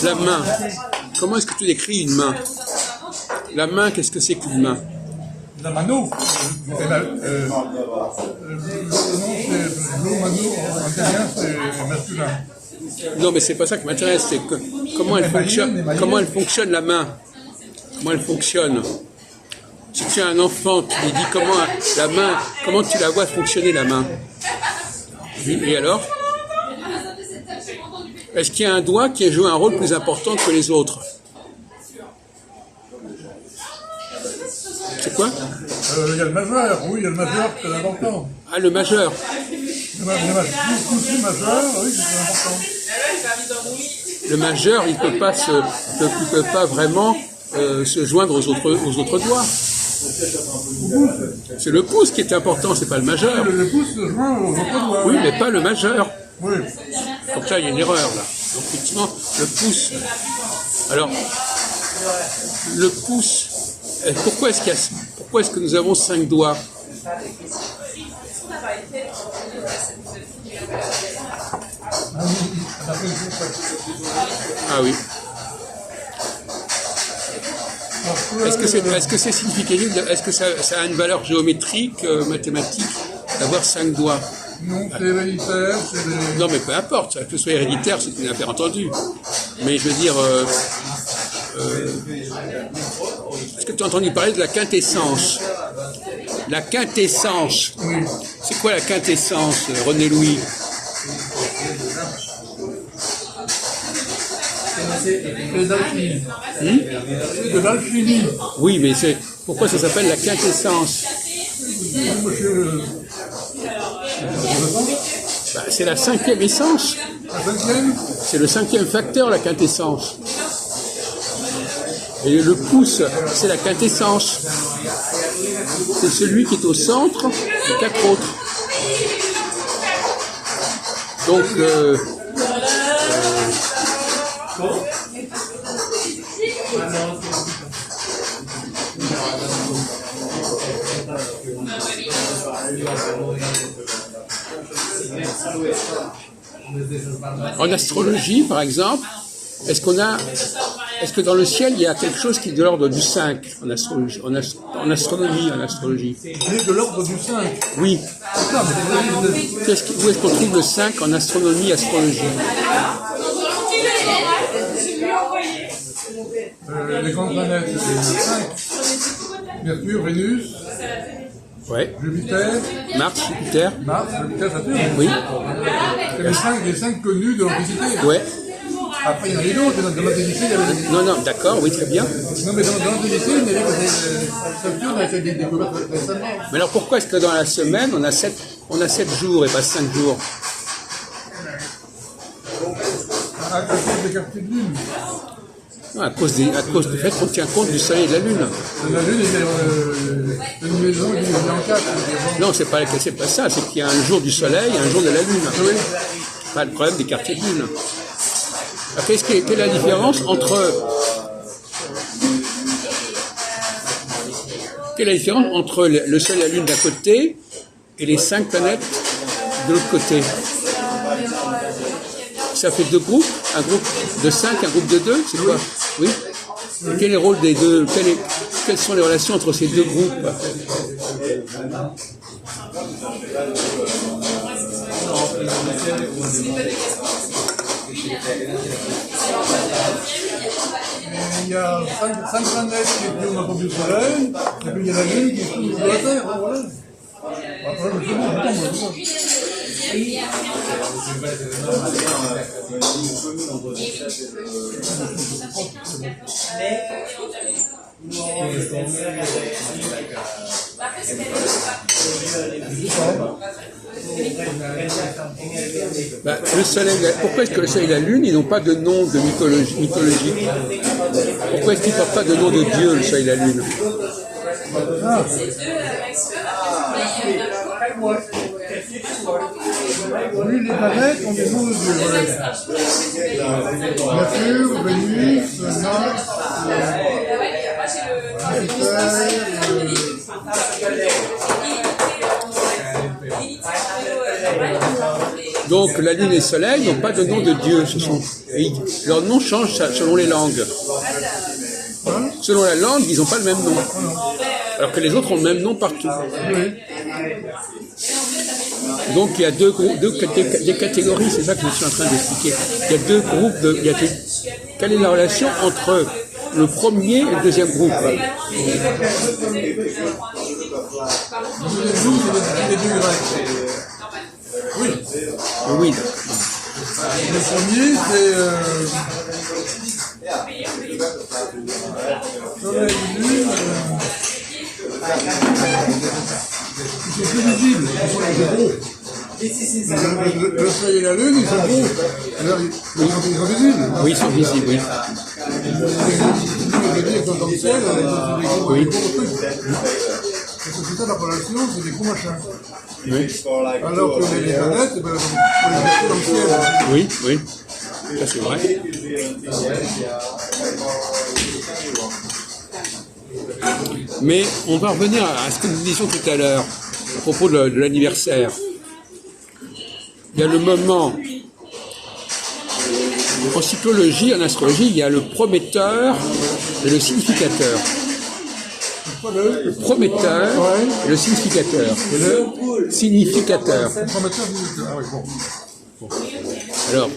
La main. Comment est-ce que tu décris une main? La main, qu'est-ce que c'est qu'une main? La mano, le nom mano en italien c'est masculin. Non, mais c'est pas ça qui m'intéresse, c'est comment elle fonctionne la main. Comment elle fonctionne. Si tu as un enfant, tu lui dis comment tu la vois fonctionner la main. Et alors? Est-ce qu'il y a un doigt qui a joué un rôle plus important que les autres? C'est quoi? Il y a le majeur, oui, il y a le majeur, c'est important. Ah, le majeur. Le majeur, oui, c'est important. Le majeur, il peut pas vraiment se joindre aux autres doigts. C'est le pouce qui est important, c'est pas le majeur. Le pouce se joint aux autres doigts. Oui, mais pas le majeur. Oui. Comme ça, il y a une erreur là. Donc effectivement, le pouce. Alors, le pouce. Pourquoi est-ce que nous avons 5 doigts? Ah oui. Est-ce que c'est significatif? Est-ce que ça a une valeur géométrique, mathématique, d'avoir 5 doigts? Non, c'est héréditaire, Non, mais peu importe, que ce soit héréditaire, c'est une affaire entendue. Mais je veux dire, est-ce que tu as entendu parler de la quintessence? La quintessence. Oui. C'est quoi la quintessence, René Louis? C'est d'alchimie. C'est de l'alchimie. Oui, mais pourquoi ça s'appelle la quintessence? C'est la 5e essence. La 5e? C'est le 5e facteur, la quintessence. Et le pouce, c'est la quintessence. C'est celui qui est au centre des 4 autres. Donc, en astrologie, par exemple, est-ce que dans le ciel, il y a quelque chose qui est de l'ordre du 5 en astrologie, en astronomie, en astrologie? De l'ordre du 5. Oui. Où est-ce qu'on trouve le 5 en astronomie, astrologie? Les grandes planètes, c'est le 5. Mercure, Vénus. Ouais. Jupiter. Mars, Jupiter. Jupiter, Saturne. Oui. C'est les 5 connus de l'Antiquité. Ouais. Après, il y en avait d'autres. Dans l'Antiquité, il y avait... Non, d'accord, oui, très bien. Non, mais dans l'Antiquité, il y avait que Saturne a été découverte récemment. Mais alors pourquoi est-ce que dans la semaine, on a 7 jours et pas 5 jours? À cause des quartiers de lune. Non, à cause du fait qu'on tient compte du soleil et de la lune. La lune, il y a une maison qui est en 4. Non, c'est pas ça, c'est qu'il y a un jour du soleil et un jour de la lune. Oui. Pas le problème des quartiers de lune. Alors, quelle est la différence entre le soleil et la lune d'un côté et les 5 planètes de l'autre côté? Ça fait 2 groupes, un groupe de 5, un groupe de 2, c'est quoi? Oui. Et quel est le rôle des deux? Quelles sont les relations entre ces 2 groupes? Il y a 5 planètes qui tournent autour du soleil, et puis il y a la lune qui tourne autour de la Terre. Voilà. Après, c'est bon. Le soleil, pourquoi est-ce que le soleil et la lune, ils n'ont pas de nom de mythologique? Pourquoi est-ce qu'ils ne portent pas de nom de Dieu, le soleil et la lune? Oui, les planètes ont des noms de Dieu. Mercure, Vénus, Mars, Donc la Lune et le Soleil n'ont pas de nom de Dieu. Leur nom change selon les langues. Selon la langue, ils n'ont pas le même nom. Alors que les autres ont le même nom partout. Donc il y a des catégories, c'est ça que je suis en train d'expliquer. Il y a deux groupes quelle est la relation entre le premier et le deuxième groupe? Oui. Le premier, c'est Soleil, Lune, ils sont plus visibles, ils sont gros. Le Soleil et la Lune, ils sont gros. Alors, ils sont visibles. Oui, ils sont visibles, oui. Je dis, quand dans le ciel, c'est des gros trucs. C'est ça la relation, c'est des gros machins. Oui. Alors que les planètes, on les met dans le ciel. Oui. Ça c'est vrai. Mais on va revenir à ce que nous disions tout à l'heure à propos de l'anniversaire. Il y a le moment. En psychologie, en astrologie, il y a le prometteur et le significateur. Le prometteur et le significateur. Le significateur. Alors,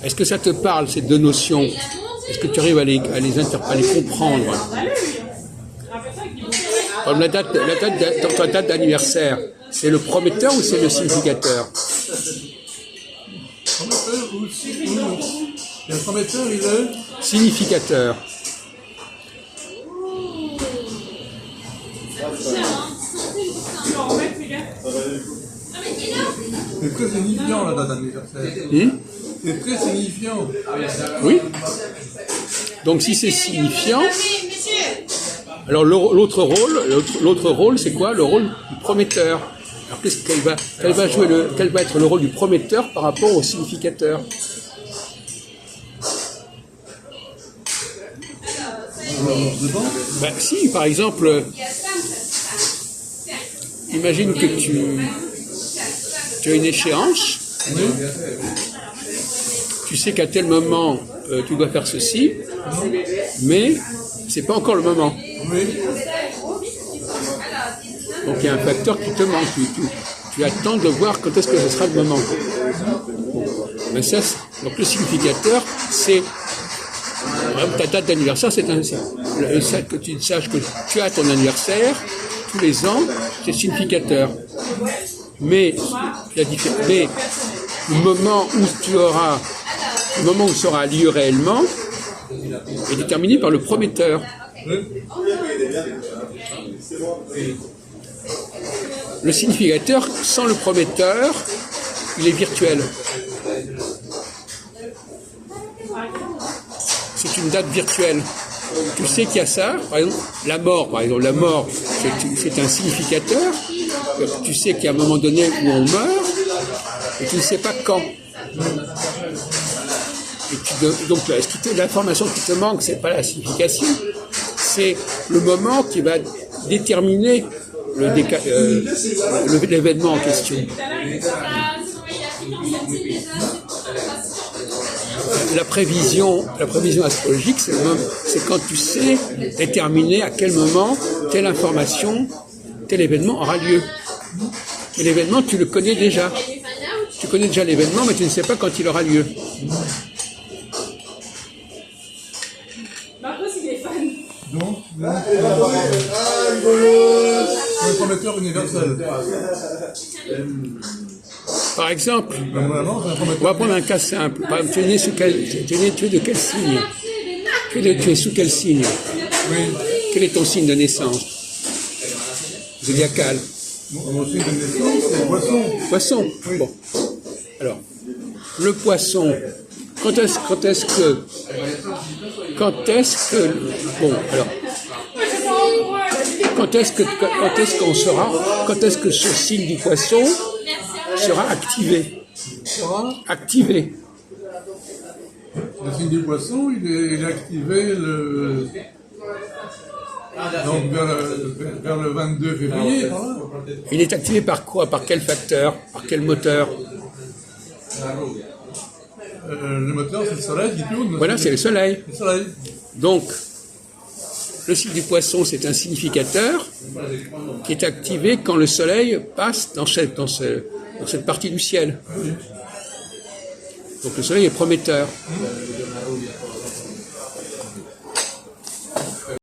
est-ce que ça te parle, ces deux notions? Est-ce que tu arrives à les comprendre? Comme la date ta date d'anniversaire, c'est le prometteur ou c'est le significateur? Le prometteur, il est significateur. C'est très signifiant la date d'anniversaire. C'est très signifiant. Oui. Donc si c'est signifiant, alors l'autre rôle, c'est quoi? Le rôle du prometteur. Alors quel va être le rôle du prometteur par rapport au significateur? Ben, si, par exemple, imagine que tu as une échéance, tu sais qu'à tel moment tu dois faire ceci, mais c'est pas encore le moment. Donc il y a un facteur qui te manque. Tu attends de voir quand est-ce que ce sera le moment. Mais ça, donc le significateur, c'est ta date d'anniversaire, c'est le fait que tu saches que tu as ton anniversaire tous les ans, c'est significateur. Mais le moment où ça aura lieu réellement est déterminé par le prometteur. Le significateur, sans le prometteur, il est virtuel. C'est une date virtuelle. Tu sais qu'il y a ça, par exemple, la mort, c'est un significateur. Tu sais qu'il y a un moment donné où on meurt, et tu ne sais pas quand. Donc l'information qui te manque, c'est pas la signification, c'est le moment qui va déterminer l'événement en question. La prévision astrologique, c'est quand tu sais déterminer à quel moment telle information, tel événement aura lieu. Et l'événement, tu le connais déjà. Tu connais déjà l'événement, mais tu ne sais pas quand il aura lieu. Donc, un prometteur universel. Par exemple, on va prendre un cas simple. Par exemple, tu es de quel signe? Tu es sous quel signe? Quel est ton signe de naissance? Zodiacal. Mon signe de naissance, c'est poisson. Poisson. Oui. Bon. Alors, le poisson, quand est-ce que ce signe du poisson sera activé? Le signe du poisson, il est activé donc vers le 22 février. Il est activé par quoi? Par quel facteur? Par quel moteur? Le moteur, c'est le soleil qui tourne. Voilà, c'est le soleil. Le soleil. Donc, le cycle du poisson, c'est un significateur qui est activé quand le soleil passe dans cette partie du ciel. Donc le soleil est prometteur.